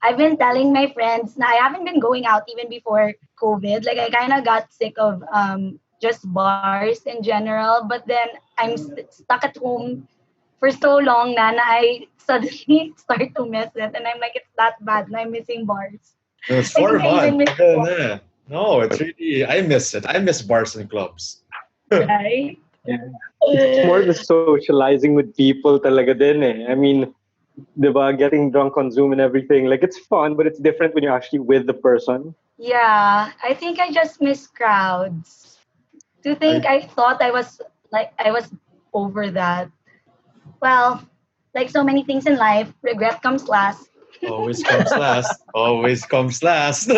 I've been telling my friends na I haven't been going out even before COVID. Like I kind of got sick of just bars in general, but then I'm stuck at home for so long na I suddenly start to miss it, and I'm like, it's that bad na I'm missing bars. No, it's I four think I even months. miss Yeah, yeah. No, it's really, I miss it. I miss bars and clubs. right. Yeah. It's more the socializing with people talaga din eh. I mean, diba, getting drunk on Zoom and everything, like it's fun, but it's different when you're actually with the person. Yeah, I think I just miss crowds. To think I I thought I was over that. Well, like so many things in life, regret comes last. always comes last. Always comes last.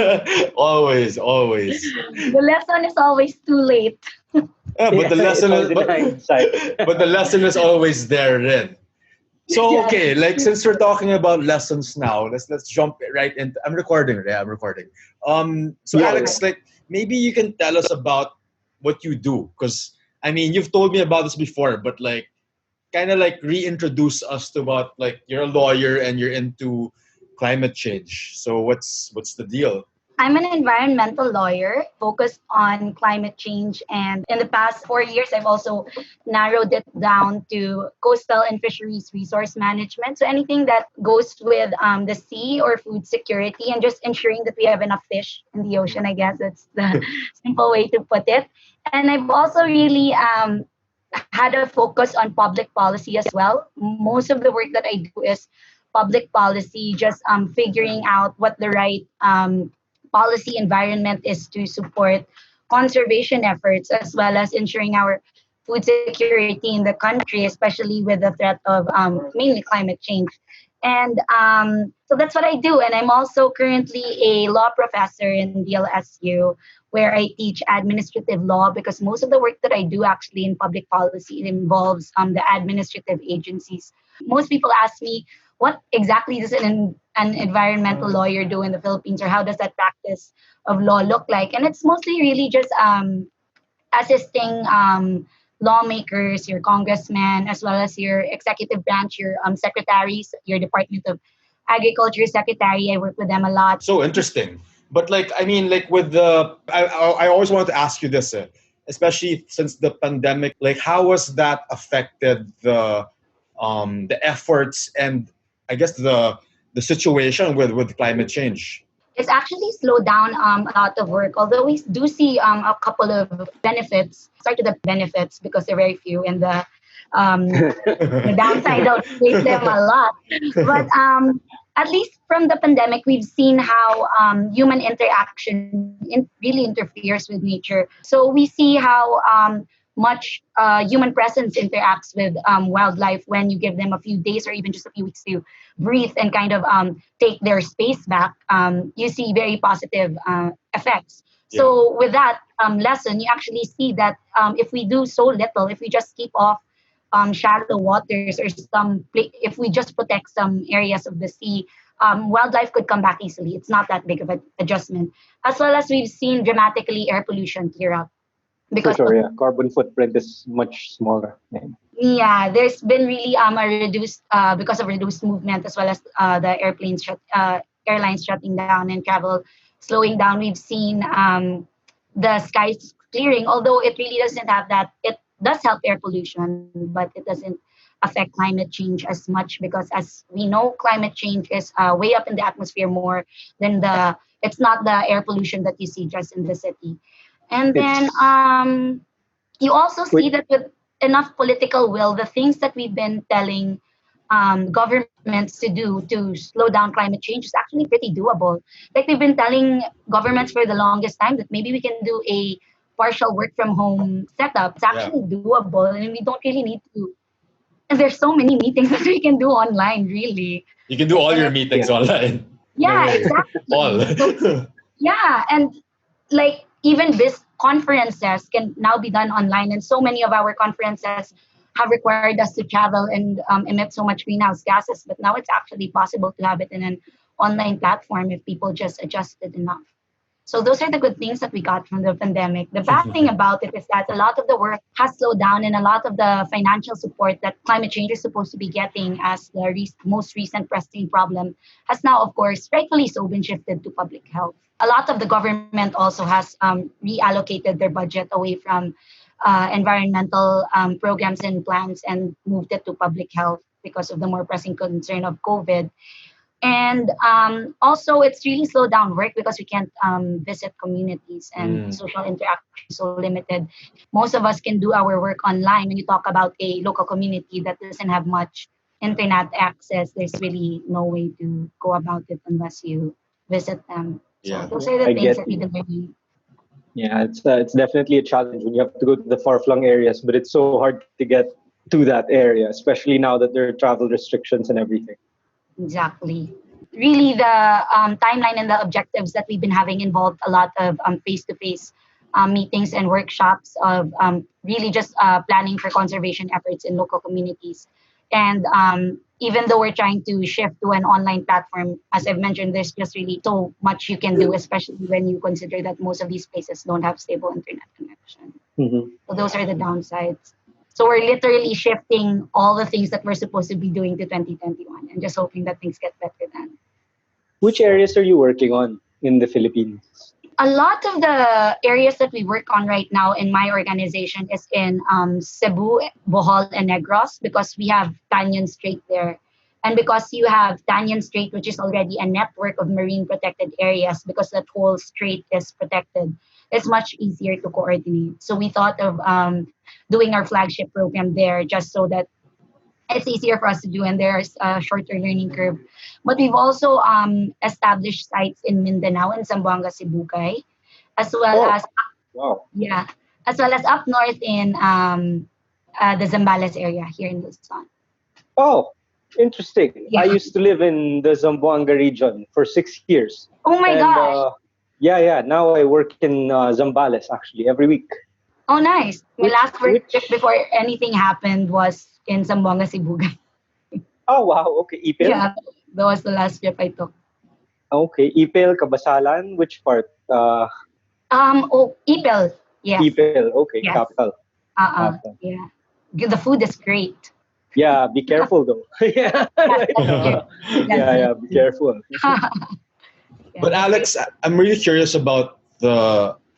Always, always. The lesson is always too late. Yeah, but Yeah, the it's lesson always is, in hindsight. but the lesson is always there, Rin. So Yeah, okay, that's like true. since we're talking about lessons now, let's jump right into. I'm recording, right? I'm recording. So Yeah, Right. Alex, like maybe you can tell us about what you do, because I mean you've told me about this before, but like kind of like reintroduce us to what, like, you're a lawyer and you're into climate change. So what's the deal? I'm an environmental lawyer focused on climate change. And in the past 4 years, I've also narrowed it down to coastal and fisheries resource management. So anything that goes with the sea or food security and just ensuring that we have enough fish in the ocean, I guess that's the simple way to put it. And I've also really had a focus on public policy as well. Most of the work that I do is public policy, just figuring out what the right policy environment is to support conservation efforts as well as ensuring our food security in the country, especially with the threat of mainly climate change. And so that's what I do. And I'm also currently a law professor in DLSU where I teach administrative law because most of the work that I do actually in public policy involves the administrative agencies. Most people ask me, what exactly does an environmental lawyer do in the Philippines, or how does that practice of law look like? And it's mostly really just assisting lawmakers, your congressmen, as well as your executive branch, your secretaries, your Department of Agriculture secretary. I work with them a lot. So interesting. But like, I mean, like with the, I always wanted to ask you this, especially since the pandemic. Like, how was that affected the efforts and I guess the situation with climate change? It's actually slowed down a lot of work, although we do see a couple of benefits. I'll start with the benefits because they're very few, and um, the downside outweighs them a lot. But at least from the pandemic, we've seen how human interaction really interferes with nature. So we see how much human presence interacts with wildlife when you give them a few days or even just a few weeks to breathe and kind of take their space back. You see very positive effects. Yeah. So with that lesson, you actually see that if we do so little, if we just keep off shallow waters or if we just protect some areas of the sea, wildlife could come back easily. It's not that big of an adjustment. As well as we've seen dramatically air pollution clear up for because sure. Yeah, carbon footprint is much smaller. Yeah. yeah, there's been really a reduced because of reduced movement as well as the airlines shutting down and travel slowing down. We've seen the skies clearing, although it really doesn't have that. It does help air pollution, but it doesn't affect climate change as much because, as we know, climate change is way up in the atmosphere more than the. It's not the air pollution that you see just in the city. And then It's you also see wait, that with enough political will, the things that we've been telling governments to do to slow down climate change is actually pretty doable. Like we've been telling governments for the longest time that maybe we can do a partial work from home setup. It's Yeah. actually doable, and we don't really need to. And there's so many meetings that we can do online, really. You can do all your And meetings yeah, online. In a yeah, way. All. exactly. So yeah, and like even this conferences can now be done online, and so many of our conferences have required us to travel and emit so much greenhouse gases. But now it's actually possible to have it in an online platform if people just adjust it enough. So those are the good things that we got from the pandemic. The bad thing about it is that a lot of the work has slowed down, and a lot of the financial support that climate change is supposed to be getting as the most recent pressing problem has now, of course, rightfully so, been shifted to public health. A lot of the government also has reallocated their budget away from environmental programs and plans and moved it to public health because of the more pressing concern of COVID. And also, it's really slowed down work because we can't visit communities and social interaction is so limited. Most of us can do our work online. When you talk about a local community that doesn't have much internet access, there's really no way to go about it unless you visit them. So Yeah. those are the I things get that we've been doing. Yeah, it's definitely a challenge when you have to go to the far-flung areas, but it's so hard to get to that area, especially now that there are travel restrictions and everything. Exactly. Really, the timeline and the objectives that we've been having involved a lot of face-to-face meetings and workshops of really just planning for conservation efforts in local communities. And even though we're trying to shift to an online platform, as I've mentioned, there's just really so much you can do, especially when you consider that most of these places don't have stable internet connection. Mm-hmm. So those are the downsides. So we're literally shifting all the things that we're supposed to be doing to 2021 and just hoping that things get better then. Which areas are you working on in the Philippines? A lot of the areas that we work on right now in my organization is in Cebu, Bohol, and Negros because we have Tanyan Strait there. And because you have Tanyan Strait, which is already a network of marine protected areas, because that whole strait is protected, it's much easier to coordinate. So we thought of doing our flagship program there just so that it's easier for us to do and there's a shorter learning curve. But we've also established sites in Mindanao and Zamboanga, Sibugay, as well Oh, as wow. yeah, as well as up north in the Zambales area here in Luzon. Oh, interesting. I Yeah. used to live in the Zamboanga region for 6 years. Oh my And gosh. yeah. Now I work in Zambales actually every week. Oh nice. My Which, last work trip which, before anything happened was in Zamboanga, Sibugay. oh wow, okay. Ipil? Yeah, that was the last trip I took. Okay. Ipil, Kabasalan, which part? Oh, Ipil. Yes. Ipil, okay, Yes. capital. Capital. Yeah. The food is great. Yeah, be careful though. Yeah, Yes, right. that's it. That's Yeah, it. be careful. Yeah, But that's Alex, I'm really curious about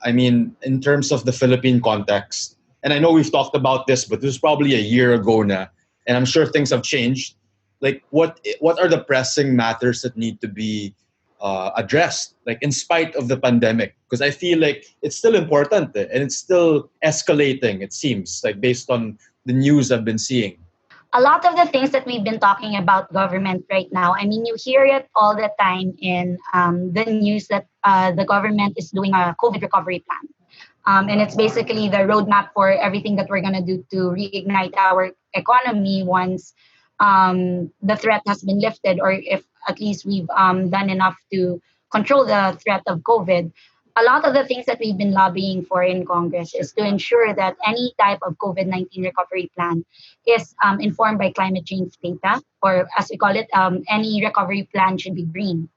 I mean, in terms of the Philippine context, and I know we've talked about this, but this was probably a year ago now, and I'm sure things have changed. Like, what are the pressing matters that need to be addressed, like in spite of the pandemic? Because I feel like it's still important and it's still escalating. It seems like based on the news I've been seeing. a lot of the things that we've been talking about government right now, I mean, you hear it all the time in the news that the government is doing a COVID recovery plan. And it's basically the roadmap for everything that we're going to do to reignite our economy once the threat has been lifted, or if at least we've done enough to control the threat of COVID. A lot of the things that we've been lobbying for in Congress is to ensure that any type of COVID 19 recovery plan is informed by climate change data, or as we call it, any recovery plan should be green.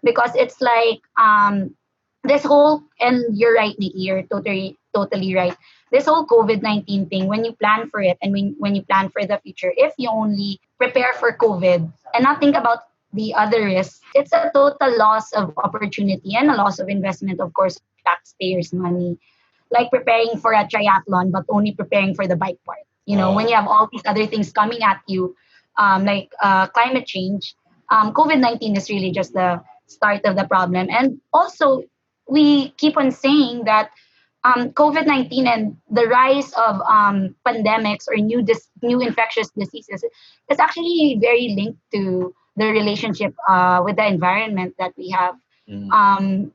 Because it's like this whole, and you're right, Nikki, you're totally right. This whole COVID-19 thing, when you plan for it and when you plan for the future, if you only prepare for COVID and not think about the other risks, it's a total loss of opportunity and a loss of investment, of course, taxpayers' money. Like preparing for a triathlon, but only preparing for the bike part. You know, when you have all these other things coming at you, like climate change, COVID 19 is really just the start of the problem. And also, we keep on saying that COVID 19 and the rise of pandemics or new infectious diseases is actually very linked to the relationship with the environment that we have. Mm.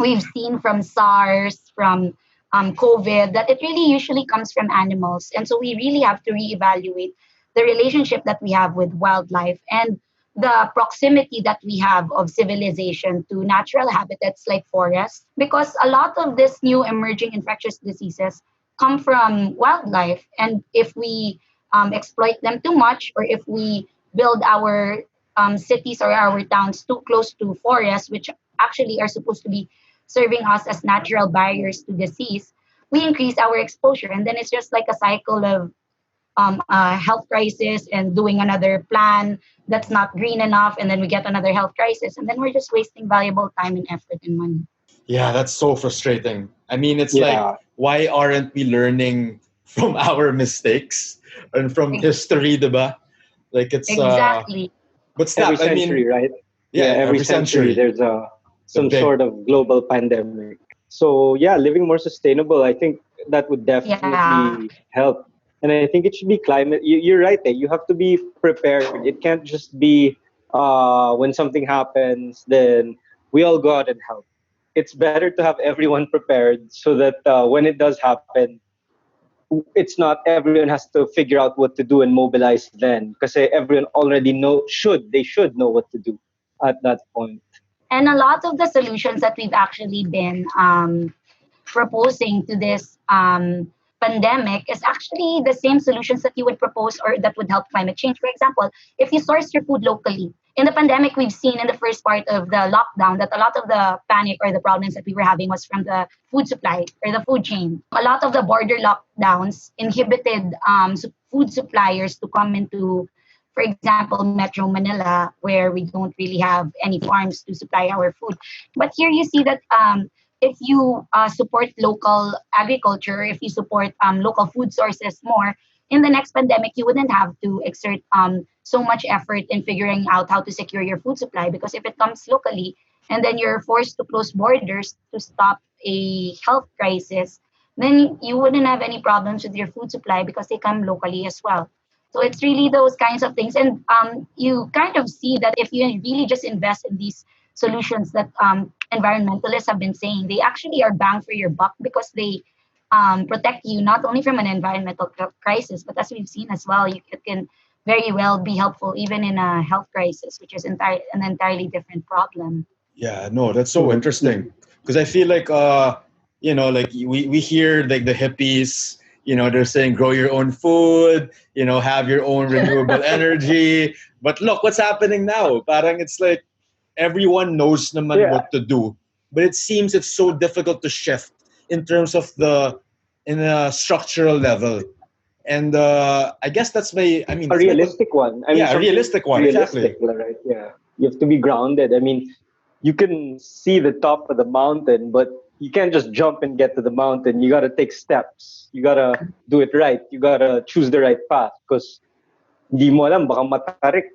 We've seen from SARS, from COVID, that it really usually comes from animals. And so we really have to reevaluate the relationship that we have with wildlife and the proximity that we have of civilization to natural habitats like forests, because a lot of these new emerging infectious diseases come from wildlife. And if we exploit them too much, or if we build our cities or our towns too close to forests, which actually are supposed to be serving us as natural barriers to disease, we increase our exposure. And then it's just like a cycle of health crisis and doing another plan that's not green enough. And then we get another health crisis. And then we're just wasting valuable time and effort and money. Yeah, that's so frustrating. I mean, it's like, Yeah, why aren't we learning from our mistakes and from Ex- history, diba? Like it's Exactly. but every snap. I century, mean, right? yeah, Yeah, every every century century, there's the some big sort of global pandemic. So yeah, living more sustainable, I think that would Yeah. definitely help. And I think it should be climate. You're right there. You have to be prepared. It can't just be when something happens, then we all go out and help. It's better to have everyone prepared so that when it does happen, it's not everyone has to figure out what to do and mobilize then, because everyone already they should know what to do at that point. And a lot of the solutions that we've actually been proposing to this pandemic is actually the same solutions that you would propose or that would help climate change. For example, if you source your food locally, in the pandemic, we've seen in the first part of the lockdown that a lot of the panic or the problems that we were having was from the food supply or the food chain. A lot of the border lockdowns inhibited food suppliers to come into, for example, Metro Manila, where we don't really have any farms to supply our food. But here you see that if you support local agriculture, if you support local food sources more, in the next pandemic, you wouldn't have to exert so much effort in figuring out how to secure your food supply because if it comes locally and then you're forced to close borders to stop a health crisis, then you wouldn't have any problems with your food supply because they come locally as well. So it's really those kinds of things. And you kind of see that if you really just invest in these solutions that environmentalists have been saying, they actually are bang for your buck because they protect you not only from an environmental crisis, but as we've seen as well, it can very well be helpful even in a health crisis, which is an entirely different problem. yeah, no, that's so Mhm. interesting because I feel like like we hear like the hippies, they're saying grow your own food, have your own renewable energy. But look what's happening now. Parang it's like everyone knows naman Yeah, what to do, but it seems it's so difficult to shift in terms of the in a structural level. And I guess that's my I mean a that's my realistic one. I mean, yeah, a something realistic one, realistic, exactly. right? Yeah, you have to be grounded. I mean, you can see the top of the mountain, but you can't just jump and get to the mountain. You got to take steps. You got to do it right. You got to choose the right path because di mo alam, baka matarik.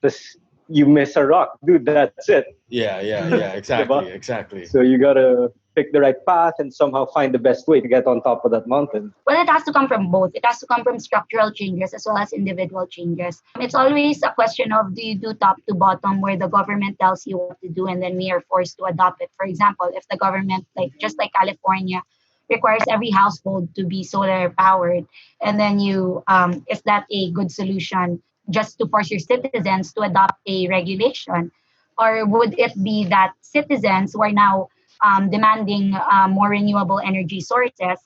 Tas you miss a rock. Dude, that's it. Yeah, Diba? exactly, exactly. So you got to pick the right path and somehow find the best way to get on top of that mountain. Well, it has to come from both. It has to come from structural changes as well as individual changes. It's always a question of do you do top to bottom where the government tells you what to do and then we are forced to adopt it. For example, if the government, like just like California, requires every household to be solar powered, and then is that a good solution just to force your citizens to adopt a regulation? Or would it be that citizens who are now demanding more renewable energy sources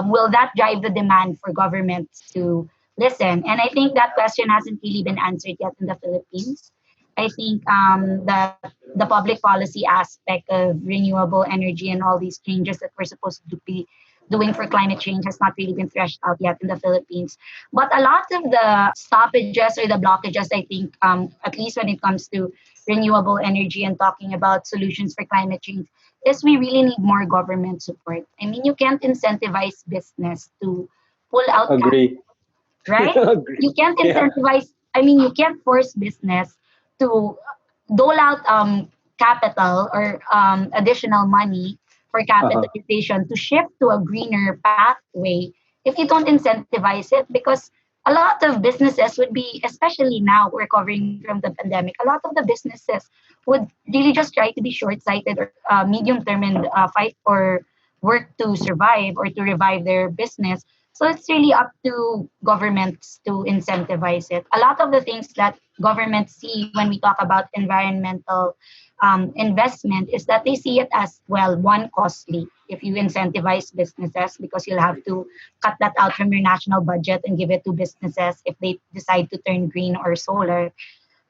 will that drive the demand for governments to listen? And I think that question hasn't really been answered yet in the Philippines. I think the public policy aspect of renewable energy and all these changes that we're supposed to be doing for climate change has not really been threshed out yet in the Philippines. But a lot of the stoppages or the blockages, I think, at least when it comes to renewable energy and talking about solutions for climate change, is we really need more government support. I mean, you can't incentivize business to pull out capital, Agree. right? Agree. You can't Yeah. incentivize, I mean, you can't force business to dole out capital or additional money for Uh-huh. capitalization to shift to a greener pathway if you don't incentivize it because a lot of businesses would be, especially now recovering from the pandemic, a lot of the businesses would really just try to be short-sighted or medium term and fight or work to survive or to revive their business. So it's really up to governments to incentivize it. A lot of the things that governments see when we talk about environmental investment is that they see it as well, one, costly if you incentivize businesses because you'll have to cut that out from your national budget and give it to businesses if they decide to turn green or solar.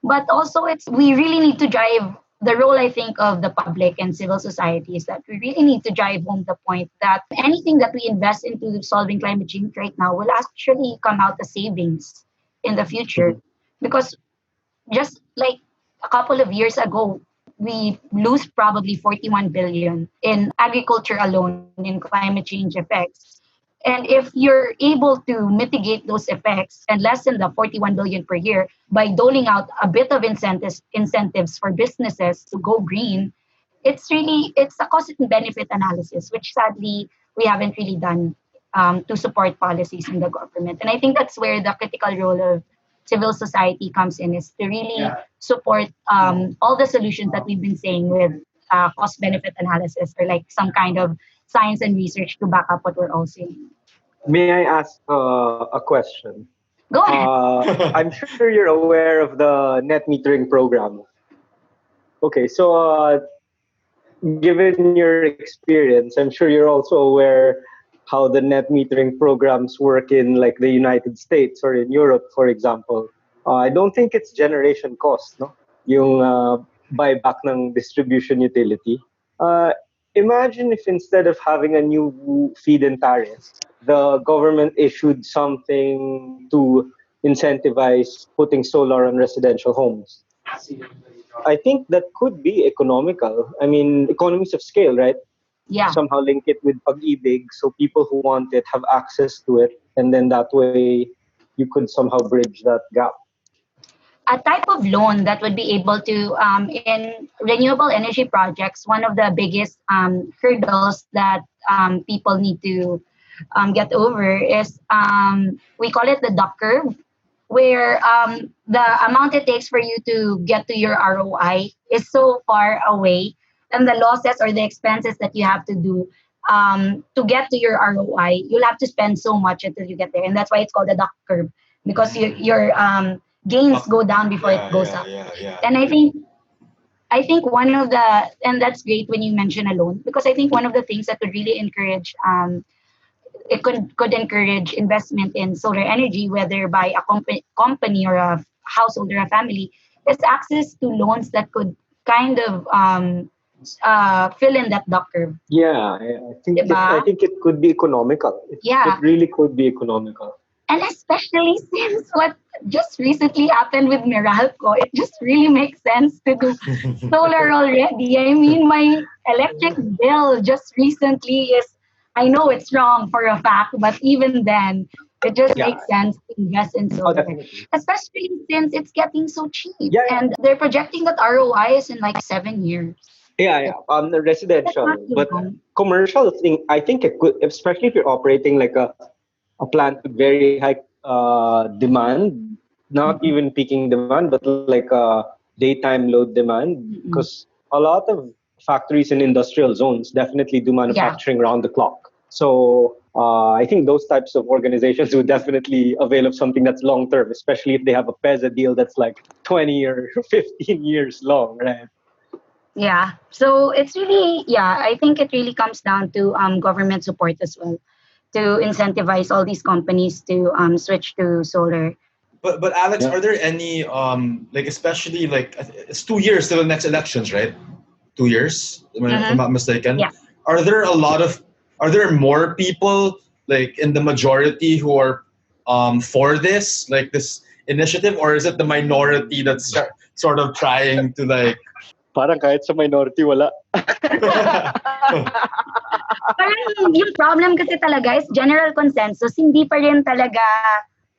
But also it's we really need to drive the role, I think, of the public and civil society is that we really need to drive home the point that anything that we invest into solving climate change right now will actually come out as savings in the future. Mhm. Because just like a couple of years ago, we lose probably 41 billion in agriculture alone in climate change effects. And if you're able to mitigate those effects and lessen the 41 billion per year by doling out a bit of incentives for businesses to go green, it's a cost and benefit analysis, which sadly we haven't really done to support policies in the government. And I think that's where the critical role of civil society comes in, is to really support all the solutions that we've been saying with cost benefit analysis, or like some kind of science and research to back up what we're all saying. May I ask a question? Go ahead. I'm sure you're aware of the net metering program. Okay, so given your experience, I'm sure you're also aware how the net metering programs work in like the United States or in Europe, for example. I don't think it's generation cost, no? Yung buyback ng distribution utility. Uh, Imagine if instead of having a new feed-in tariff, the government issued something to incentivize putting solar on residential homes. I think that could be economical. I mean, economies of scale, right? Yeah. Somehow link it with pag-ibig, so people who want it have access to it, and then that way you could somehow bridge that gap. A type of loan that would be able to, in renewable energy projects, one of the biggest hurdles that people need to get over is, we call it the duck curve, where the amount it takes for you to get to your ROI is so far away, and the losses or the expenses that you have to do to get to your ROI, you'll have to spend so much until you get there, and that's why it's called the duck curve, because your gains go down before it goes up. And I think one of the, and that's great when you mention a loan, because I think one of the things that would really encourage, it could encourage investment in solar energy, whether by a company or a household or a family, is access to loans that could kind of fill in that duck curve. Yeah, I Diba? think it could be economical. Yeah. It really could be economical. And especially since what just recently happened with Meralco, it just really makes sense to do solar already. I mean, my electric bill just recently is, I know it's wrong for a fact, but even then, it just Yeah. makes sense to invest in Oh, solar. definitely. Especially since it's getting so cheap. Yeah, yeah. And they're projecting that ROI is in like 7 years. Yeah. The That's not residential, too but long. commercial thing, I think it could, especially if you're operating like a plant with very high demand, not Mhm. even peaking demand, but like daytime load demand, Mhm. because a lot of factories in industrial zones definitely do Yeah. manufacturing round the clock. So I think those types of organizations would definitely avail of something that's long term, especially if they have a PESA deal that's like 20 or 15 years long, right? Yeah. So it's really, yeah, I think it really comes down to government support as well, to incentivize all these companies to switch to solar. But Alex, Yeah. are there any like, especially like, it's 2 years till the next elections, right? 2 years, if I'm Mm-hmm. not mistaken. Yeah. Are there a lot of are there more people like in the majority who are for this, like this initiative, or is it the minority that's sort of trying to like Parang kahit sa minority, wala. Parang yung problem kasi talaga is general consensus, hindi pa rin talaga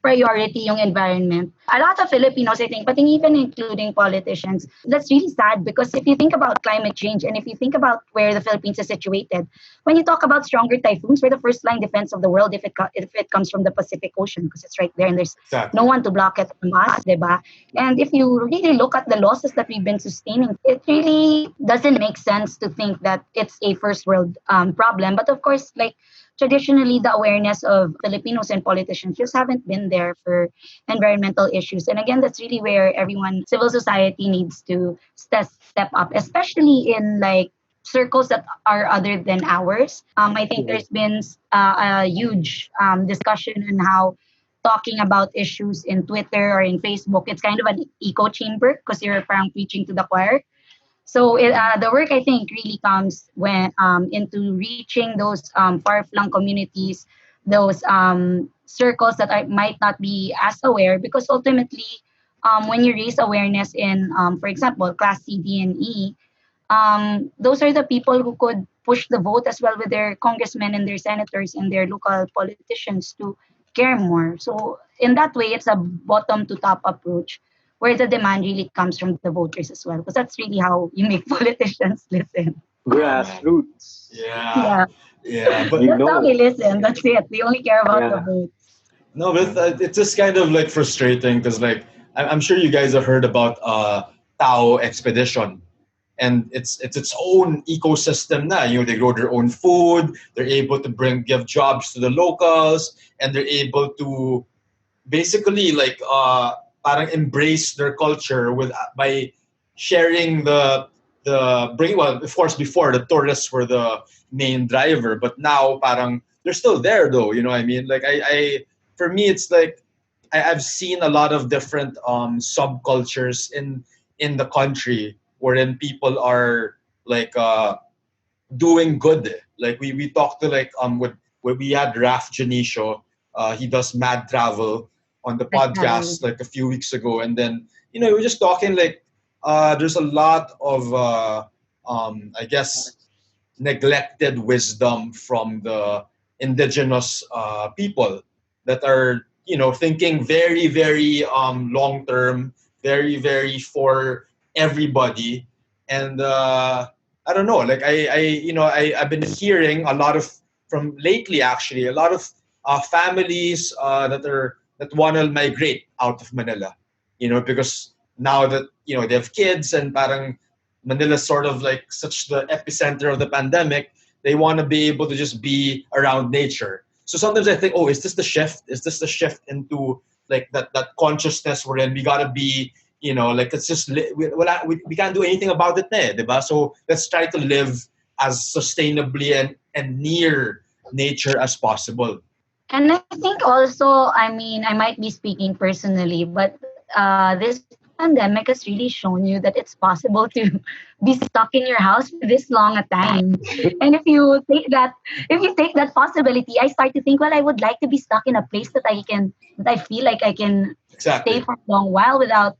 priority yung environment. A lot of Filipinos, I think, but even including politicians, that's really sad, because if you think about climate change and if you think about where the Philippines is situated, when you talk about stronger typhoons, we're the first line defense of the world if it comes from the Pacific Ocean, because it's right there and there's exactly? no one to block it from us, diba? And if you really look at the losses that we've been sustaining, it really doesn't make sense to think that it's a first world problem. But of course, like traditionally, the awareness of Filipinos and politicians just haven't been there for environmental issues. And again, that's really where everyone, civil society needs to step up, especially in like circles that are other than ours. I think there's been a huge discussion on how talking about issues in Twitter or in Facebook, it's kind of an echo chamber because you're parang preaching to the choir. So the work I think really comes when into reaching those far-flung communities, those circles that might not be as aware, because ultimately, when you raise awareness in, for example, Class C, D, and E, those are the people who could push the vote as well with their congressmen and their senators and their local politicians to care more. So in that way, it's a bottom to top approach where the demand really comes from the voters as well, because that's really how you make politicians listen. Oh man. Grassroots. Yeah. Yeah, Yeah. But You that's how they know. listen. That's it. They only care about the Yeah. votes. no, but it's just kind of like frustrating because like I'm sure you guys have heard about Tao Expedition, and it's its own ecosystem na. You know, they grow their own food. They're able to give jobs to the locals, and they're able to basically like parang embrace their culture with by sharing the bring, well, of course before the tourists were the main driver, but now parang they're still there though, you know what I mean? Like I for me it's like I've seen a lot of different subcultures in the country wherein people are like doing good. Like we talked to like with where we had Raf Janicio, he does Mad Travel on the Like travel. podcast like a few weeks ago, and then we were just talking like there's a lot of I guess neglected wisdom from the indigenous people that are thinking very very long term, very very for everybody, and I don't know, like I've been hearing a lot of from lately actually a lot of families that want to migrate out of Manila, because now that they have kids and parang Manila's sort of like such the epicenter of the pandemic. They want to be able to just be around nature. So sometimes I think, oh, is this the shift? Is this the shift into like that consciousness wherein we gotta be, like it's just we can't do anything about it, diba? So let's try to live as sustainably and near nature as possible. And I think also, I mean, I might be speaking personally, but this pandemic has really shown you that it's possible to be stuck in your house for this long a time. And if you take that possibility, I start to think, well, I would like to be stuck in a place that I feel like I can stay Exactly. for a long while without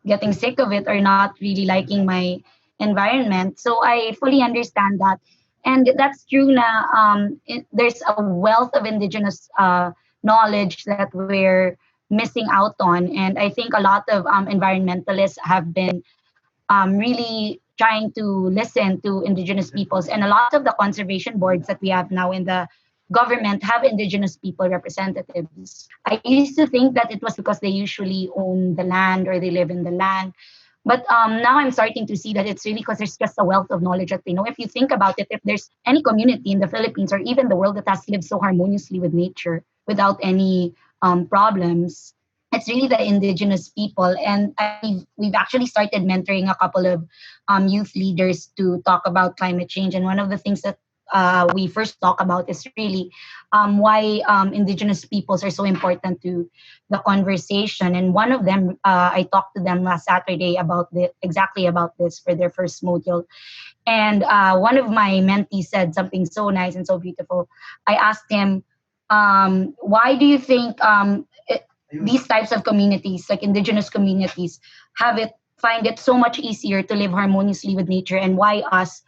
getting sick of it or not really liking my environment. So I fully understand that. And that's true na there's a wealth of indigenous knowledge that we're missing out on. And I think a lot of environmentalists have been really trying to listen to indigenous peoples. And a lot of the conservation boards that we have now in the government have indigenous people representatives. I used to think that it was because they usually own the land or they live in the land. But now I'm starting to see that it's really because there's just a wealth of knowledge that they know. If you think about it, if there's any community in the Philippines or even the world that has lived so harmoniously with nature without any problems, it's really the indigenous people. And we've actually started mentoring a couple of youth leaders to talk about climate change. And one of the things that we first talk about is really why indigenous peoples are so important to the conversation. And one of them, I talked to them last Saturday about exactly about this for their first module. And one of my mentees said something so nice and so beautiful. I asked him, why do you think these types of communities, like indigenous communities, find it so much easier to live harmoniously with nature, and why us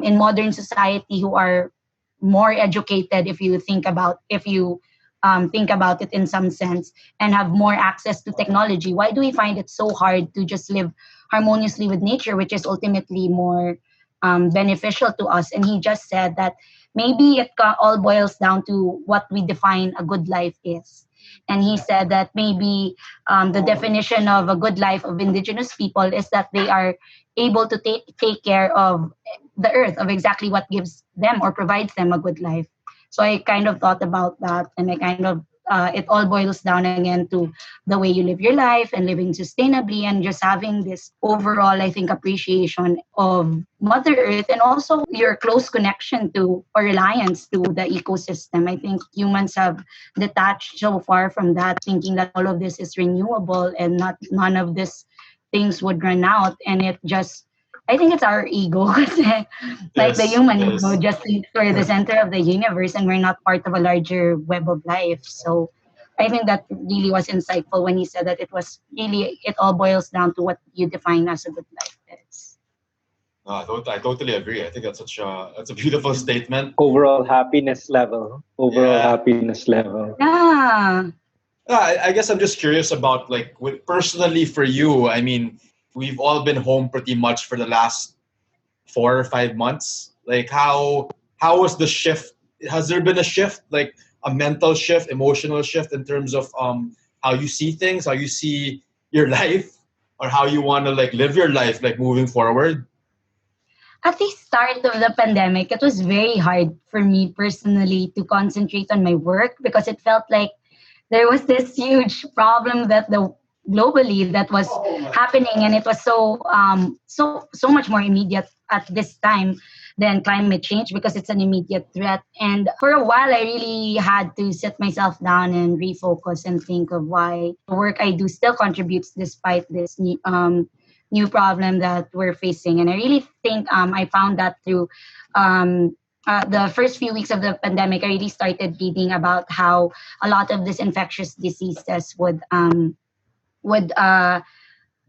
in modern society who are more educated, if you think about it in some sense, and have more access to technology, why do we find it so hard to just live harmoniously with nature, which is ultimately more beneficial to us? And he just said that maybe all boils down to what we define a good life is. And he said that maybe the definition of a good life of indigenous people is that they are able to take care of the earth, of exactly what gives them or provides them a good life. So I kind of thought about that, and I kind of it all boils down again to the way you live your life and living sustainably, and just having this overall, I think, appreciation of Mother Earth, and also your close connection to or reliance to the ecosystem. I think humans have detached so far from that, thinking that all of this is renewable and not none of this things would run out, and it just, I think it's our ego, kasi like the Yes, it human ego is. just thinks we're the center of the universe and we're not part of a larger web of life. So I think that really was insightful when he said that it was really, it all boils down to what you define as a good life is. No, I totally agree. I think that's a beautiful statement. Overall happiness level. Overall Yeah. happiness level. Yeah. I guess I'm just curious about like personally for you. I mean, we've all been home pretty much for the last 4 or 5 months. Like how was the shift? Has there been a shift, like a mental shift, emotional shift in terms of how you see things, how you see your life, or how you want to like live your life, like moving forward? At the start of the pandemic, it was very hard for me personally to concentrate on my work because it felt like there was this huge problem that the globally that was happening, and it was so much more immediate at this time than climate change because it's an immediate threat. And for a while I really had to sit myself down and refocus and think of why the work I do still contributes despite this new problem that we're facing. And I really think I found that through the first few weeks of the pandemic. I really started reading about how a lot of these infectious diseases would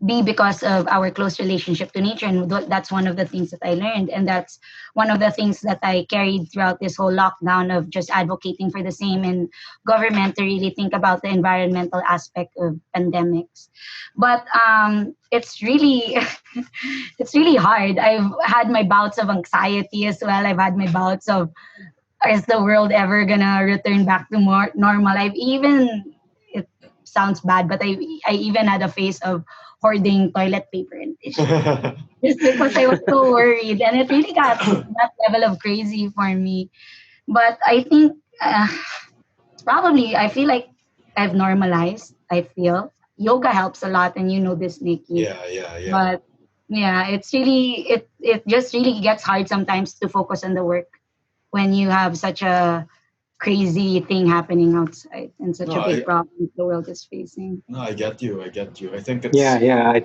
be because of our close relationship to nature, and that's one of the things that I learned, and that's one of the things that I carried throughout this whole lockdown of just advocating for the same in government to really think about the environmental aspect of pandemics. But it's really it's really hard. I've had my bouts of anxiety as well. I've had my bouts of, is the world ever gonna return back to more normal? I've even, it sounds bad, but I even had a phase of hoarding toilet paper and tissue just because I was so worried, and it really got that level of crazy for me. But I think probably I feel like I've normalized. I feel yoga helps a lot, and you know this, Nikki. Yeah, yeah, yeah. But yeah, it's really, it just really gets hard sometimes to focus on the work when you have such a crazy thing happening outside and such No, a big I problem the world is facing. no, I get you. I get you. I think Yeah, yeah.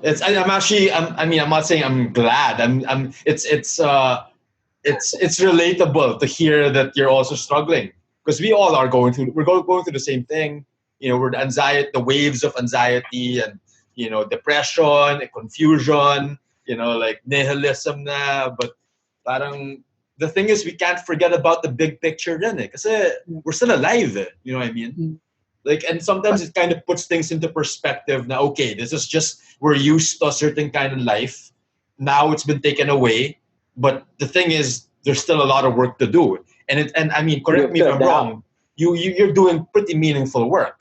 I'm actually. I mean, I'm not saying I'm glad. It's relatable to hear that you're also struggling because we all are going through the same thing. You know, we're the anxiety, the waves of anxiety, and depression, confusion. Like nihilism na. But parang the thing is, we can't forget about the big picture, then, because we're still alive. You know what I mean? Mhm. Like, and sometimes it kind of puts things into perspective. Now, okay, this is just, we're used to a certain kind of life. Now it's been taken away, but the thing is, there's still a lot of work to do. And I mean, You correct have me to if I'm adapt. wrong. You're doing pretty meaningful work,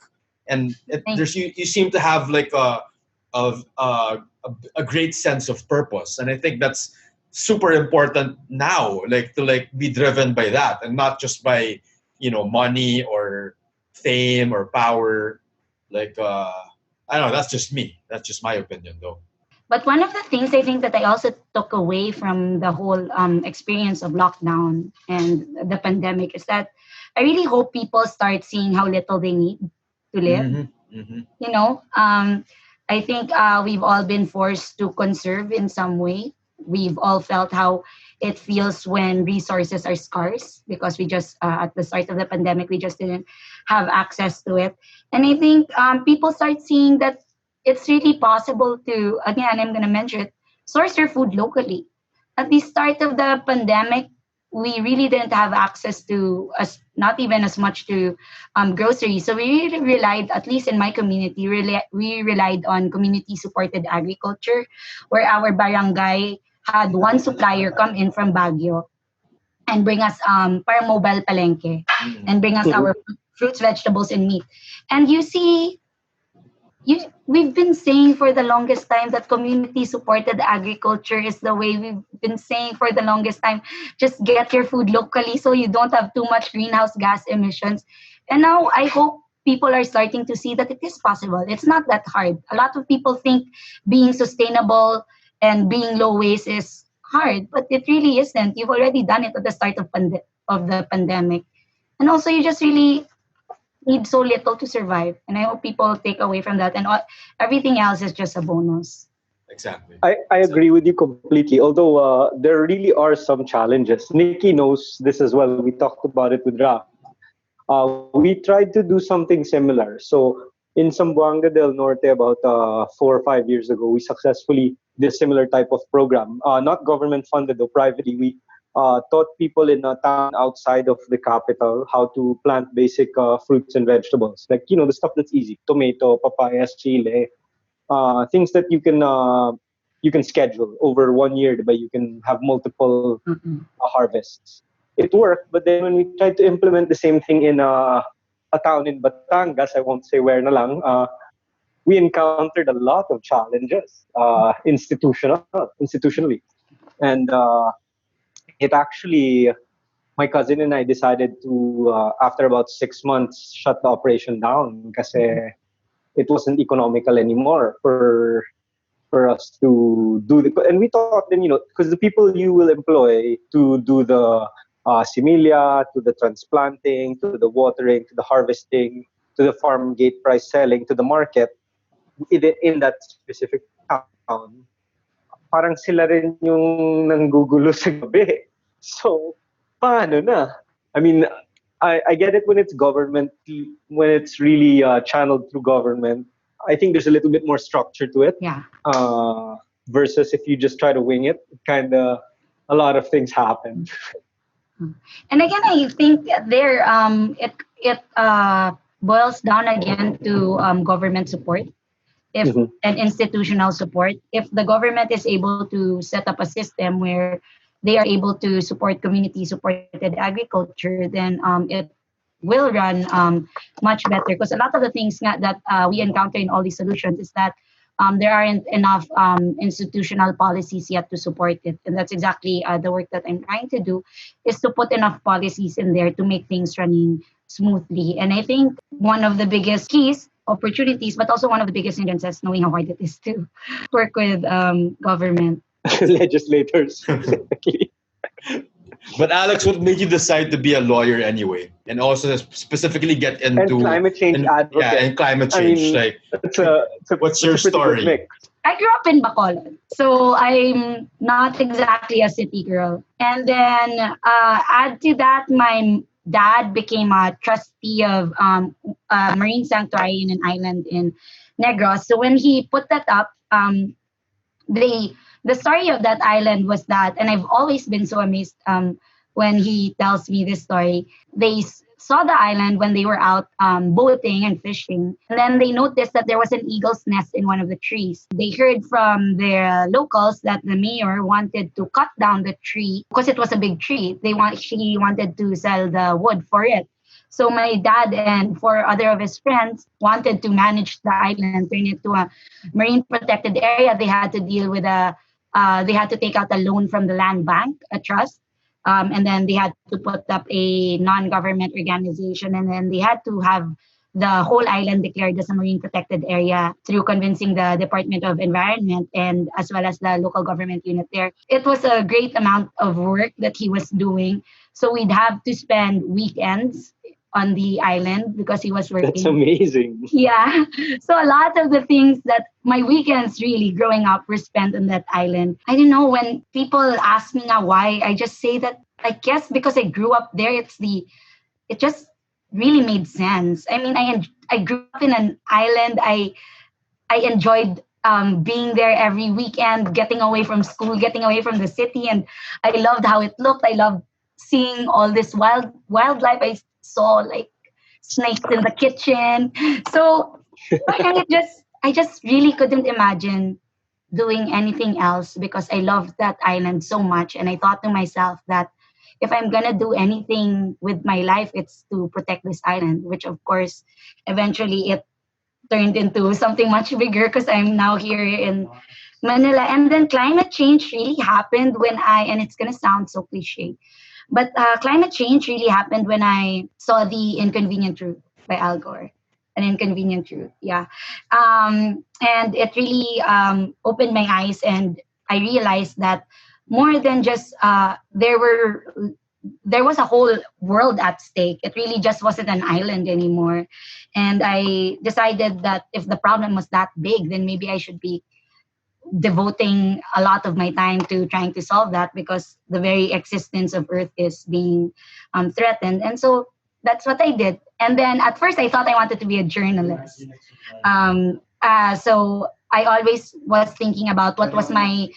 and Thank there's you seem to have like a great sense of purpose, and I think that's super important now. Like to like be driven by that, and not just by money or fame or power. Like I don't know. That's just me. That's just my opinion, though. But one of the things I think that I also took away from the whole experience of lockdown and the pandemic is that I really hope people start seeing how little they need to live. Mm-hmm. Mm-hmm. You know, I think we've all been forced to conserve in some way. We've all felt how it feels when resources are scarce because we just, at the start of the pandemic, we just didn't have access to it. And I think people start seeing that it's really possible to, again, I'm going to mention it, source your food locally. At the start of the pandemic, we really didn't have access to us, not even as much to groceries. So we really relied, at least in my community, we relied on community supported agriculture, where our barangay had one supplier come in from Baguio and bring us para mobile palengke Mm-hmm. and bring us our fruits, vegetables, and meat. And you see, we've been saying for the longest time that community supported agriculture is the way. We've been saying for the longest time, just get your food locally so you don't have too much greenhouse gas emissions. And now I hope people are starting to see that it is possible. It's not that hard. A lot of people think being sustainable and being low waste is hard, but it really isn't. You've already done it at the start of the pandemic. And also you just really need so little to survive. And I hope people take away from that. And everything else is just a bonus. Exactly. I agree with you completely. Although there really are some challenges. Nikki knows this as well. We talked about it with Ra. We tried to do something similar. So in Zamboanga del Norte, about 4 or 5 years ago, we successfully did a similar type of program. Not government funded or privately. We taught people in a town outside of the capital how to plant basic fruits and vegetables. Like, the stuff that's easy: tomato, papayas, chile, things that you can schedule over 1 year, but you can have multiple Mm-mm. harvests. It worked, but then when we tried to implement the same thing in a town in Batangas, I won't say where na lang, we encountered a lot of challenges institutionally. And it actually, my cousin and I decided to, after about 6 months, shut the operation down because it wasn't economical anymore for us to do the. And we taught them, because the people you will employ to do the similia, to the transplanting, to the watering, to the harvesting, to the farm gate price selling, to the market in that specific town, parang sila rin yung nanggugulo sa gabi. So, paano na? I mean, I get it when it's government, when it's really channeled through government. I think there's a little bit more structure to it. Yeah. Versus if you just try to wing it, kind of a lot of things happen. And again, I think there it boils down again to government support, if Mhm. and institutional support. If the government is able to set up a system where they are able to support community supported agriculture, then it will run much better. Because a lot of the things that we encounter in all these solutions is that there aren't enough institutional policies yet to support it, and that's exactly the work that I'm trying to do, is to put enough policies in there to make things running smoothly. And I think one of the biggest keys, opportunities, but also one of the biggest hindrances, knowing how hard it is to work with government. Legislators, exactly. But Alex, what made you decide to be a lawyer anyway, and also specifically get And into climate change advocate. and climate I change? mean, Like, what's it's your a pretty good story? mix. I grew up in Bacolod, so I'm not exactly a city girl. And then add to that, my dad became a trustee of a marine sanctuary in an island in Negros. So when he put that up, the the story of that island was that, and I've always been so amazed when he tells me this story. They saw the island when they were out boating and fishing, and then they noticed that there was an eagle's nest in one of the trees. They heard from their locals that the mayor wanted to cut down the tree because it was a big tree. She wanted to sell the wood for it. So my dad and four other of his friends wanted to manage the island, turn it to a marine protected area. They had to deal with they had to take out a loan from the land bank, a trust, and then they had to put up a non-government organization, and then they had to have the whole island declared as a marine protected area through convincing the Department of Environment and as well as the local government unit there. It was a great amount of work that he was doing. So we'd have to spend weekends on the island because he was That's working. amazing. Yeah. So a lot of the things that my weekends really growing up were spent on that island. I don't know, when people ask me now why, I just say that I guess because I grew up there, it just really made sense. I mean, I grew up in an island. I enjoyed being there every weekend, getting away from school, getting away from the city, and I loved how it looked. I loved seeing all this wildlife. I saw like snakes in the kitchen. So I just really couldn't imagine doing anything else because I loved that island so much. And I thought to myself that if I'm gonna do anything with my life, it's to protect this island, which of course eventually it turned into something much bigger because I'm now here in Manila. And then climate change really happened when and it's gonna sound so cliche, but climate change really happened when I saw The Inconvenient Truth by Al Gore. An Inconvenient Truth, yeah. And it really opened my eyes, and I realized that more than just there were there was a whole world at stake. It really just wasn't an island anymore. And I decided that if the problem was that big, then maybe I should be devoting a lot of my time to trying to solve that, because the very existence of Earth is being threatened. And so that's what I did. And then at first I thought I wanted to be a journalist. So I always was thinking about what was my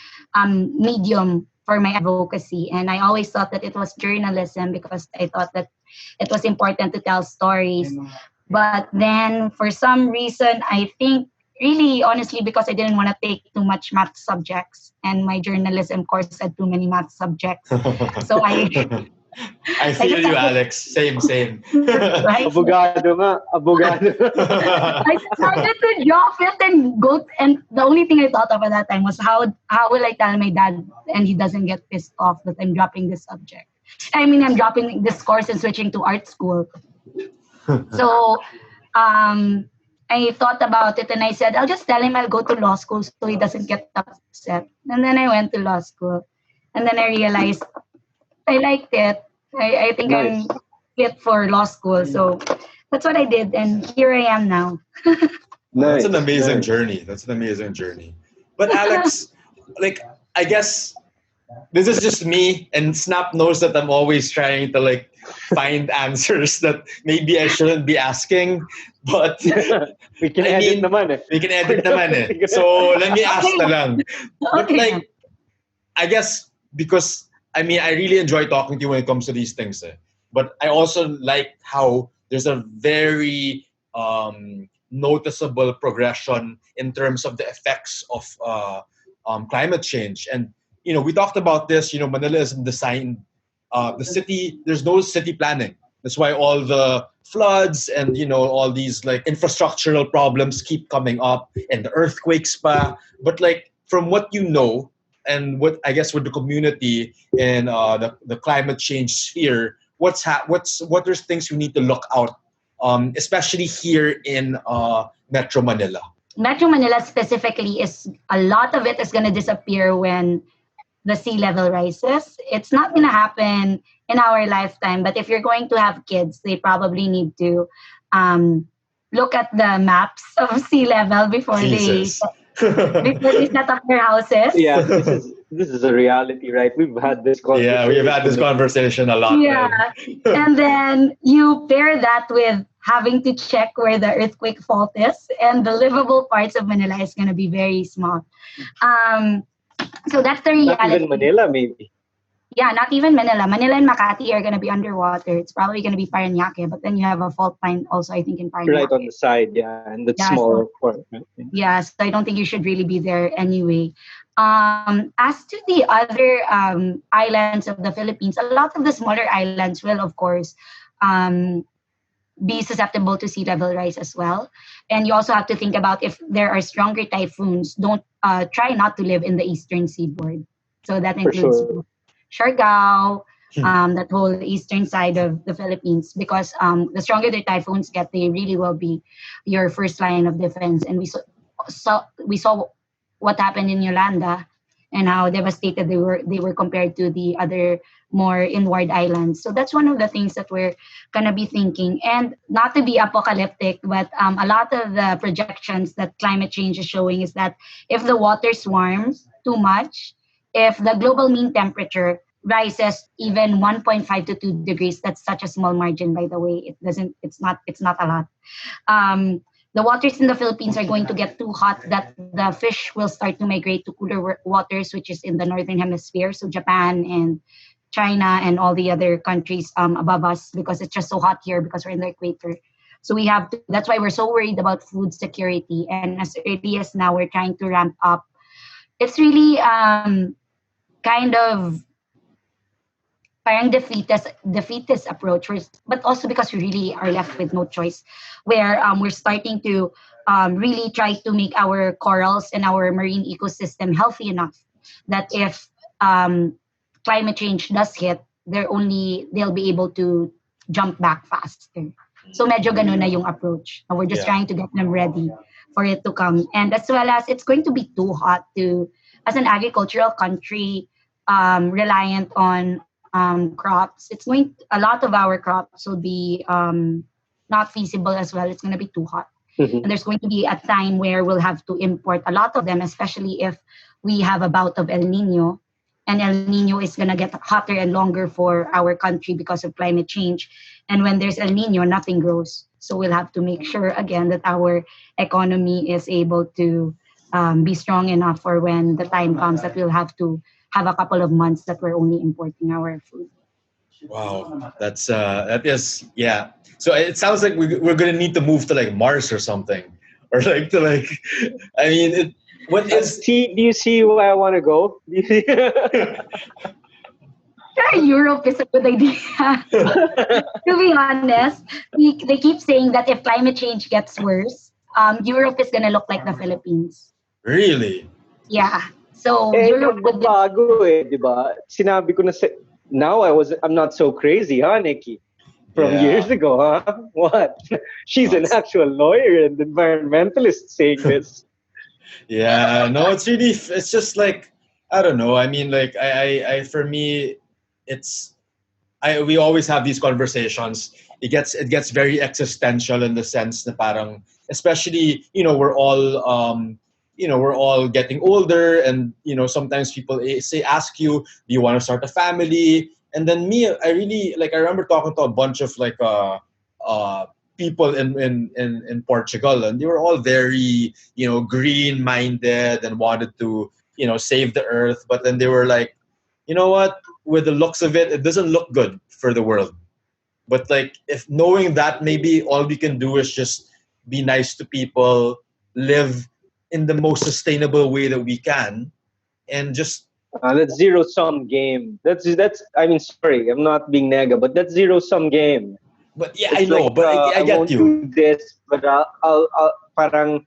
medium for my advocacy. And I always thought that it was journalism, because I thought that it was important to tell stories. But then for some reason, I think really honestly, because I didn't want to take too much math subjects, and my journalism course had too many math subjects. So I feel you, Alex. Same. right? Abogado nga. Abogado. I decided to drop it and go. And the only thing I thought of at that time was how will I tell my dad and he doesn't get pissed off that I'm dropping this subject. I mean, I'm dropping this course and switching to art school. So I thought about it and I said, I'll just tell him I'll go to law school so he doesn't get upset. And then I went to law school. And then I realized I liked it. I think Nice. I'm fit for law school. So that's what I did. And here I am now. That's Nice. an amazing Nice. journey. That's an amazing journey. But Alex, like, I guess this is just me, and Snap knows that I'm always trying to like find answers that maybe I shouldn't be asking. But We can I edit mean, naman eh. we can edit naman eh. So let me ask na lang. But Okay. like, I guess because I mean I really enjoy talking to you when it comes to these things. Eh. But I also like how there's a very noticeable progression in terms of the effects of climate change. And you know, we talked about this. You know, Manila isn't designed. The city, there's no city planning. That's why all the floods and you know all these like infrastructural problems keep coming up, and the earthquakes pa. But like from what you know, and what I guess with the community and the climate change sphere, what are things we need to look out, especially here in Metro Manila. Metro Manila specifically, is a lot of it is going to disappear when the sea level rises. It's not going to happen in our lifetime, but if you're going to have kids, they probably need to look at the maps of sea level before Jesus. they set up their houses. Yeah, this is a reality, right? We've had this conversation. Yeah, we've had this conversation a lot. Yeah. And then you pair that with having to check where the earthquake fault is, and the livable parts of Manila is going to be very small. So that's the reality. Not even Manila, maybe. Yeah, not even Manila. Manila and Makati are going to be underwater. It's probably going to be Parañaque, but then you have a fault line also, I think, in Parañaque. Right on the side, yeah, and the Yeah, smaller so- part. Right? Yeah, so I don't think you should really be there anyway. As to the other islands of the Philippines, a lot of the smaller islands will, of course, be susceptible to sea level rise as well. And you also have to think about, if there are stronger typhoons, don't try not to live in the eastern seaboard. So that For includes sure. Siargao, that whole eastern side of the Philippines, because the stronger the typhoons get, they really will be your first line of defense. And we saw what happened in Yolanda and how devastated they were compared to the other more inward islands. So that's one of the things that we're gonna be thinking. And not to be apocalyptic, but a lot of the projections that climate change is showing is that if the waters warms too much, if the global mean temperature rises even 1.5 to 2 degrees, that's such a small margin, by the way. It's not a lot. The waters in the Philippines are going to get too hot that the fish will start to migrate to cooler waters, which is in the northern hemisphere, so Japan and China and all the other countries above us, because it's just so hot here because we're in the equator. So we have to, that's why we're so worried about food security. And as early as now, we're trying to ramp up. It's really kind of parang defeatist approach, but also because we really are left with no choice, where we're starting to really try to make our corals and our marine ecosystem healthy enough that if climate change does hit, they'll be able to jump back faster. So medyo ganun na yung approach. We're just Yeah. trying to get them ready for it to come. And as well as it's going to be too hot to, as an agricultural country, reliant on crops, a lot of our crops will be not feasible as well. It's going to be too hot. Mhm. And there's going to be a time where we'll have to import a lot of them, especially if we have a bout of El Nino. And El Nino is going to get hotter and longer for our country because of climate change. And when there's El Nino, nothing grows. So we'll have to make sure again that our economy is able to be strong enough for when the time comes that we'll have to have a couple of months that we're only importing our food. Wow, that is, yeah. So it sounds like we're gonna need to move to like Mars or something, or like to like. I mean, what is Do you see where I want to go? Do you see- Sure, Europe is a good idea. To be honest, they keep saying that if climate change gets worse, Europe is going to look like the Philippines. really? Yeah. So Eh, Europe would be, bago eh, di ba? Sinabi ko na now I'm not so crazy, huh, Nikki? From years Yeah. ago, huh? What? She's an Nuts. actual lawyer and environmentalist saying this. Yeah, no, it's really, it's just like, I don't know. I mean, like, for me, it's, we always have these conversations. It gets very existential in the sense that parang, especially, we're all getting older, and, sometimes people ask you, do you want to start a family? And then me, I really, like, I remember talking to a bunch of, like, uh, people in Portugal, and they were all very, green minded and wanted to, save the earth. But then they were like, you know what? With the looks of it, it doesn't look good for the world. But like, if knowing that maybe all we can do is just be nice to people, live in the most sustainable way that we can, and just, That's zero sum game. That's. I mean, sorry, I'm not being nega, but that's zero sum game. but yeah, I It's know, like but I I get won't do you. this, but I'll parang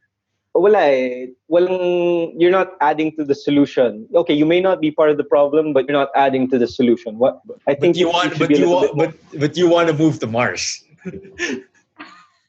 wala eh. Walang, you're not adding to the solution. Okay, you may not be part of the problem, but you're not adding to the solution. What I But think you it want, should be but a you little bit want, more. but you want to move to Mars.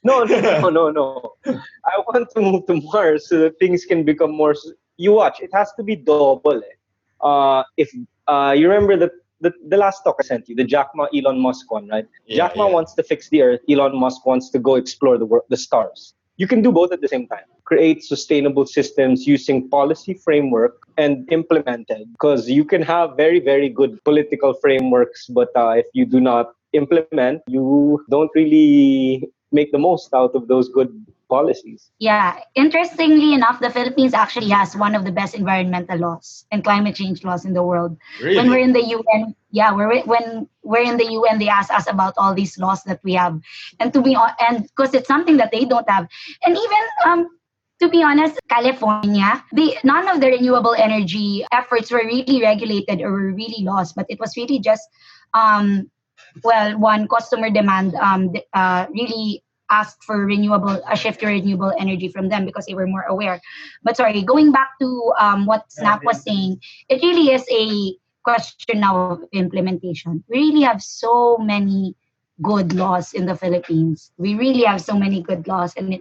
No, no, no, no, no. I want to move to Mars so that things can become more. You watch. It has to be double. Eh. If you remember the last talk I sent you, the Jack Ma Elon Musk one, right? Yeah, Jack Ma yeah. wants to fix the Earth. Elon Musk wants to go explore the stars. You can do both at the same time. Create sustainable systems using policy framework and implement it. Because you can have very, very good political frameworks, but if you do not implement, you don't really make the most out of those good policies. yeah. Interestingly enough, the Philippines actually has one of the best environmental laws and climate change laws in the world. When we're Really? in the UN, yeah, when we're in the UN, they ask us about all these laws that we have, and and because it's something that they don't have, and even to be honest, California, none of the renewable energy efforts were really regulated or were really lost, but it was really just um, well, one customer demand really asked for a shift to renewable energy from them because they were more aware. But sorry, going back to what Snap was saying, it really is a question now of implementation. We really have so many good laws in the Philippines. We really have so many good laws, and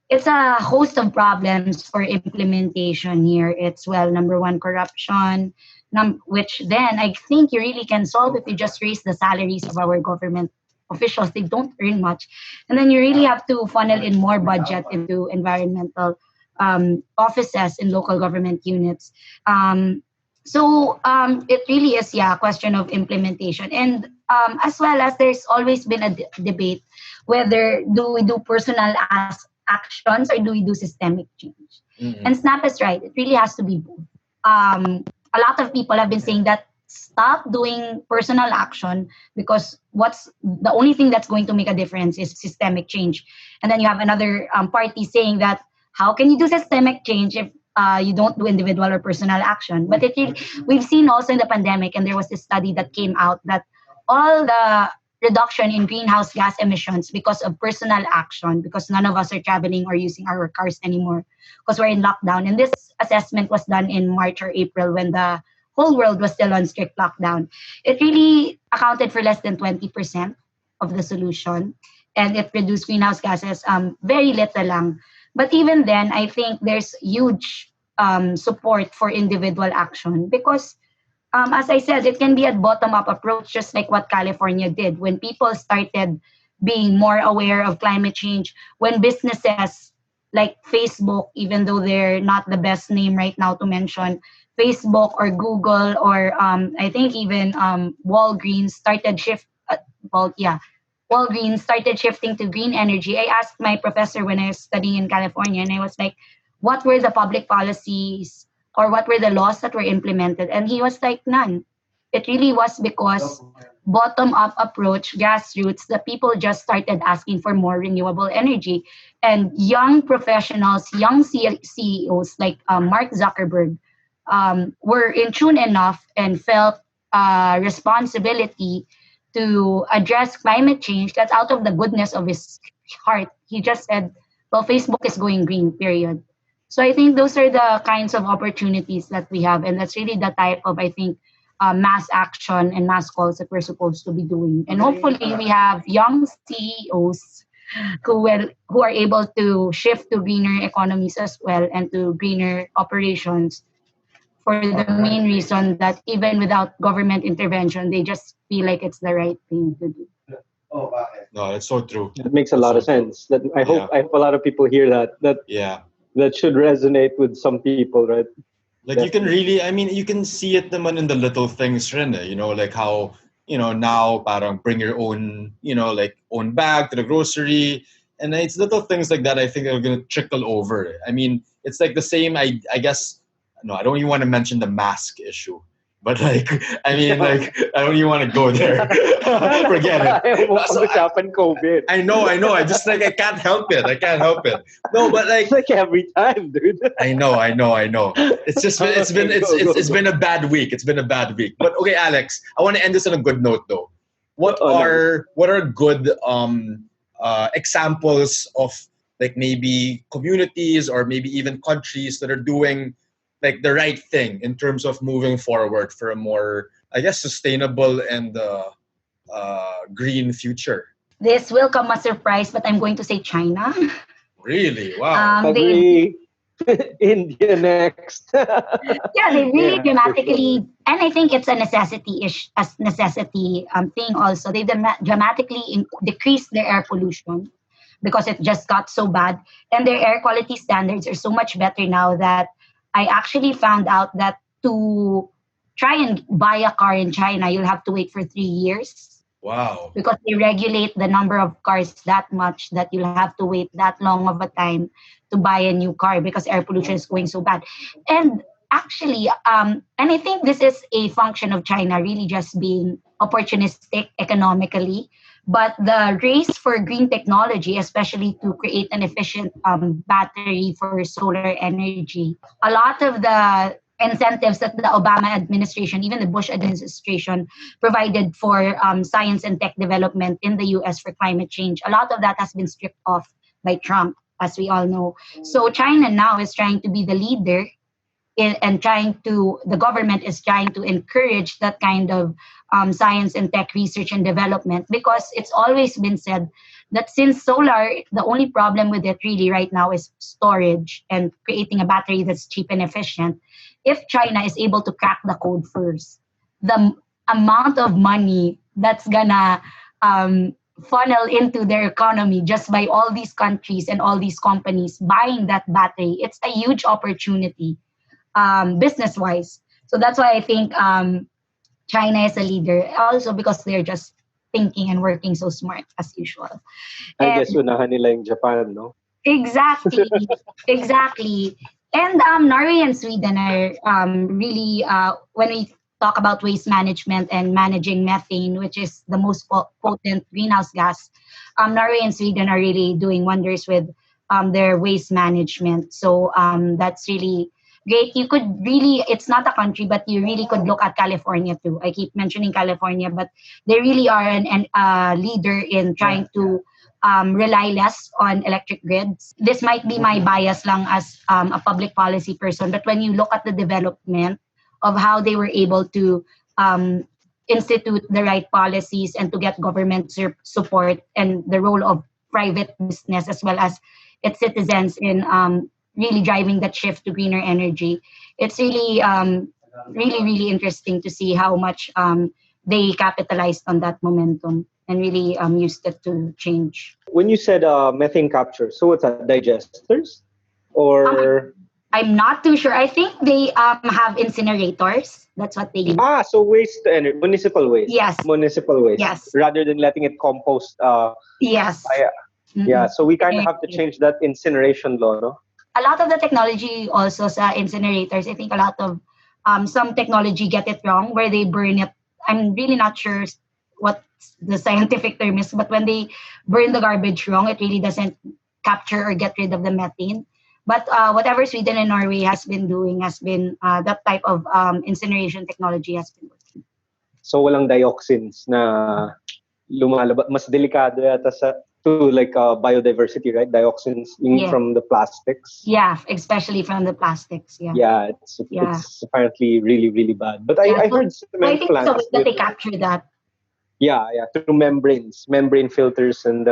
it's a host of problems for implementation here. It's, well, number one, corruption, which then I think you really can solve if you just raise the salaries of our government officials. They don't earn much. And then you really have to funnel in more budget into environmental offices in local government units. It really is, yeah, a question of implementation. And as well as there's always been a debate whether do we do personal actions or do we do systemic change? And Mm-mm. Snap is right. It really has to be both. A lot of people have been saying that stop doing personal action because what's the only thing that's going to make a difference is systemic change. And then you have another party saying that how can you do systemic change if you don't do individual or personal action? But we've seen also in the pandemic, and there was this study that came out that all the reduction in greenhouse gas emissions because of personal action, because none of us are traveling or using our cars anymore because we're in lockdown. And this assessment was done in March or April when the whole world was still on strict lockdown. It really accounted for less than 20% of the solution, and it reduced greenhouse gases very little lang. But even then, I think there's huge support for individual action because as I said, it can be a bottom-up approach, just like what California did. When people started being more aware of climate change, when businesses like Facebook, even though they're not the best name right now to mention, Facebook or Google or I think even Walgreens started well, yeah, Walgreens started shifting to green energy. I asked my professor when I was studying in California, and I was like, what were the public policies or what were the laws that were implemented? And he was like, none. It really was because bottom up approach, grassroots, the people just started asking for more renewable energy. And young professionals, young CEOs like Mark Zuckerberg were in tune enough and felt responsibility to address climate change. That's out of the goodness of his heart. He just said, well, Facebook is going green, period. So I think those are the kinds of opportunities that we have. And that's really the type of, I think, mass action and mass calls that we're supposed to be doing. And hopefully we have young CEOs who are able to shift to greener economies as well and to greener operations for the main reason that even without government intervention, they just feel like it's the right thing to do. No, it's so true. That makes a That's lot so of sense. That Yeah. I hope a lot of people hear that. Yeah. That should resonate with some people, right? Like you can really, I mean, you can see it naman in the little things rin eh, like how, now parang bring your own, like own bag to the grocery. And it's little things like that I think are going to trickle over. I mean, it's like the same, I guess, no, I don't even want to mention the mask issue. But like, I mean, like, I don't even want to go there. Forget it. So COVID. I know. I just like, I can't help it. No, but like, It's like every time, dude. I know. It's just been, it's been a bad week. It's been a bad week. But okay, Alex, I want to end this on a good note though. What are good examples of like maybe communities or maybe even countries that are doing like the right thing in terms of moving forward for a more, I guess, sustainable and green future? This will come as a surprise, but I'm going to say China. Really? Wow. They India next. yeah, they really Yeah, dramatically, and I think it's a necessity thing also. They dramatically decreased their air pollution because it just got so bad, and their air quality standards are so much better now that I actually found out that to try and buy a car in China, you'll have to wait for 3 years Wow. because they regulate the number of cars that much that you'll have to wait that long of a time to buy a new car because air pollution is going so bad. And actually, and I think this is a function of China really just being opportunistic economically. But the race for green technology, especially to create an efficient battery for solar energy, a lot of the incentives that the Obama administration, even the Bush administration, provided for science and tech development in the US for climate change, a lot of that has been stripped off by Trump, as we all know. So China now is trying to be the leader and the government is trying to encourage that kind of science and tech research and development because it's always been said that since solar, the only problem with it really right now is storage and creating a battery that's cheap and efficient. If China is able to crack the code first, the amount of money that's gonna funnel into their economy just by all these countries and all these companies buying that battery, it's a huge opportunity business wise. So that's why I think China is a leader, also because they're just thinking and working so smart as usual. I And guess unahan nila yung Japan, no? exactly, exactly. And Norway and Sweden are really, when we talk about waste management and managing methane, which is the most potent greenhouse gas, Norway and Sweden are really doing wonders with their waste management. So that's really great. You could really, it's not a country, but you really could look at California too. I keep mentioning California, but they really are an leader in trying to rely less on electric grids. This might be my bias lang as a public policy person, but when you look at the development of how they were able to institute the right policies and to get government support and the role of private business as well as its citizens in really driving that shift to greener energy, it's really really, really interesting to see how much they capitalized on that momentum and really used it to change. When you said methane capture, so what's that? Digesters, Um, or I'm not too sure. I think they have incinerators. That's what they use. so waste to energy, Yes, municipal waste, yes, rather than letting it compost. yes. Yeah, Mm-mm. so we kind of have to change that incineration law, no? A lot of the technology also sa incinerators, I think a lot of some technology get it wrong where they burn it. I'm really not sure what the scientific term is, but when they burn the garbage wrong, it really doesn't capture or get rid of the methane. But whatever Sweden and Norway has been doing has been that type of incineration technology has been working. So walang dioxins na lumalabas. Mas delikado yata to like biodiversity, right? Dioxins Yeah, from the plastics. yeah, especially from the plastics. Yeah, Yeah, yeah, it's apparently really really bad. But yeah. I So, heard so I cement think it's a way plants that with they capture that. yeah through membrane filters and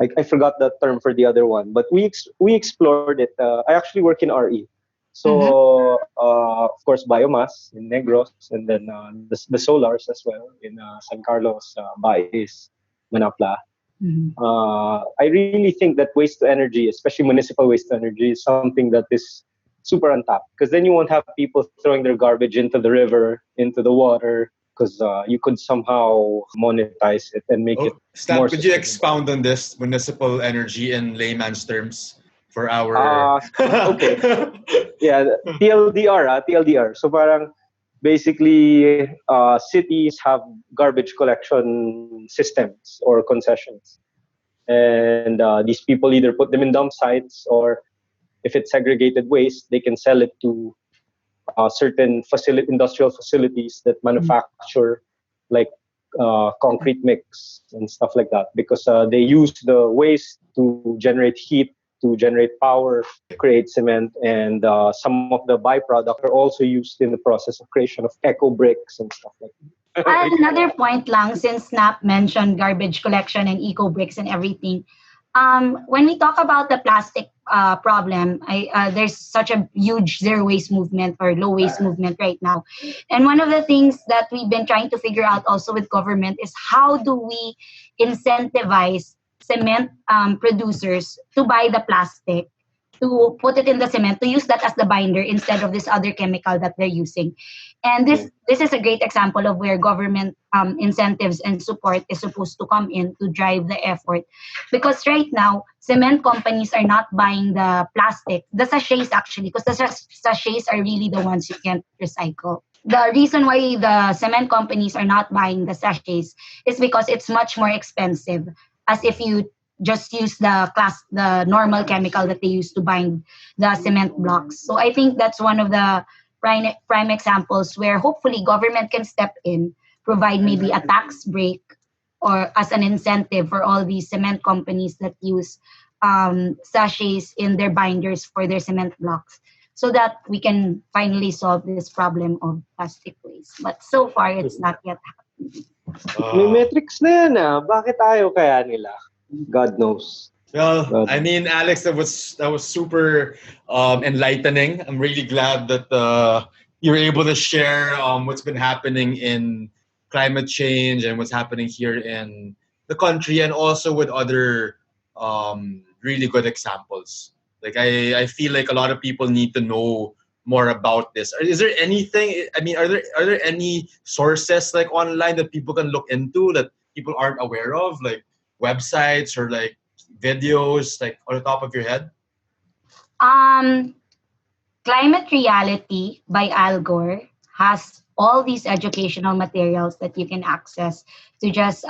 I forgot the term for the other one, but we explored it. I actually work in RE, Mm-hmm. so of course biomass in Negros, and then the solars as well in San Carlos, Baez, Manapla. Mm-hmm. I really think that waste to energy, especially municipal waste to energy, is something that is super untapped. Because then you won't have people throwing their garbage into the river, into the water, because you could somehow monetize it and make it Oh, more Stan, could you sustainable. expound on this municipal energy in layman's terms for our? Uh, okay. Yeah, TLDR. So parang basically cities have garbage collection systems or concessions. And these people either put them in dump sites, or if it's segregated waste, they can sell it to certain industrial facilities that manufacture like concrete mix and stuff like that, because they use the waste to generate heat, to generate power, create cement, and some of the byproducts are also used in the process of creation of eco bricks and stuff like that. And another point lang, since Snap mentioned garbage collection and eco bricks and everything, when we talk about the plastic problem, there's such a huge zero waste movement or low waste movement right now. And one of the things that we've been trying to figure out also with government is how do we incentivize cement producers to buy the plastic, to put it in the cement, to use that as the binder instead of this other chemical that they're using. And this is a great example of where government incentives and support is supposed to come in to drive the effort. Because right now, cement companies are not buying the plastic, the sachets actually, because the sachets are really the ones you can't recycle. The reason why the cement companies are not buying the sachets is because it's much more expensive, as if you just use the normal chemical that they use to bind the cement blocks. So I think that's one of the prime examples where hopefully government can step in, provide maybe a tax break or as an incentive for all these cement companies that use sachets in their binders for their cement blocks, so that we can finally solve this problem of plastic waste. But so far, it's not yet happening. May uh, metrics na yan ah. Bakit ayaw kaya nila? God knows. well, God I knows. mean, Alex, that was super enlightening. I'm really glad that you're able to share what's been happening in climate change and what's happening here in the country, and also with other really good examples. Like I feel like a lot of people need to know more about this. Is there anything? I mean, are there any sources like online that people can look into that people aren't aware of, like websites or like videos, like on the top of your head? Um, Climate Reality by Al Gore has all these educational materials that you can access to just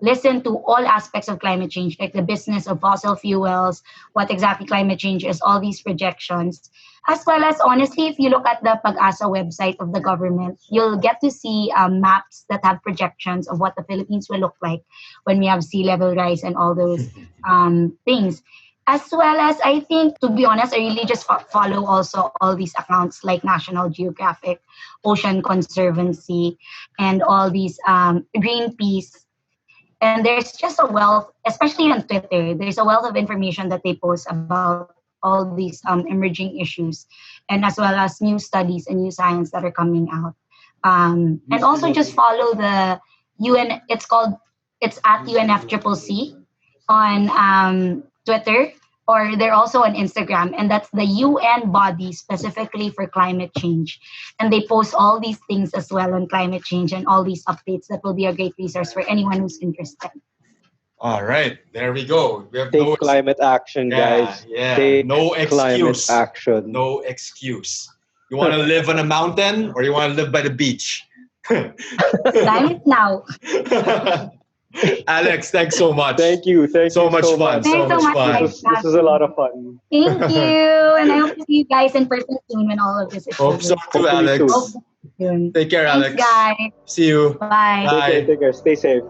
listen to all aspects of climate change, like the business of fossil fuels, what exactly climate change is, all these projections. As well as, honestly, if you look at the Pag-asa website of the government, you'll get to see maps that have projections of what the Philippines will look like when we have sea level rise and all those things. As well as, I think, to be honest, I really just follow also all these accounts like National Geographic, Ocean Conservancy, and all these Greenpeace. And there's just a wealth, especially on Twitter, there's a wealth of information that they post about all these all these emerging issues, and as well as new studies and new science that are coming out. And also just follow the UN. It's at UNFCCC on Twitter, or they're also on Instagram, and that's the UN body specifically for climate change. And they post all these things as well on climate change and all these updates that will be a great resource for anyone who's interested. All right, there we go. We have Take climate action, guys. Yeah. Take No climate excuse. action. No excuse. You want to live on a mountain or you want to live by the beach? Climate now. Alex, thanks so much. Thank you. So much fun. Thanks So so much much, fun. guys. This is a lot of fun. Thank you. And I hope to see you guys in person soon when all of this is Hope so over. too, Hopefully Alex. soon. Hope soon. Take care, Thanks, Alex. guys. See you. Bye. Bye. Take care. Stay safe.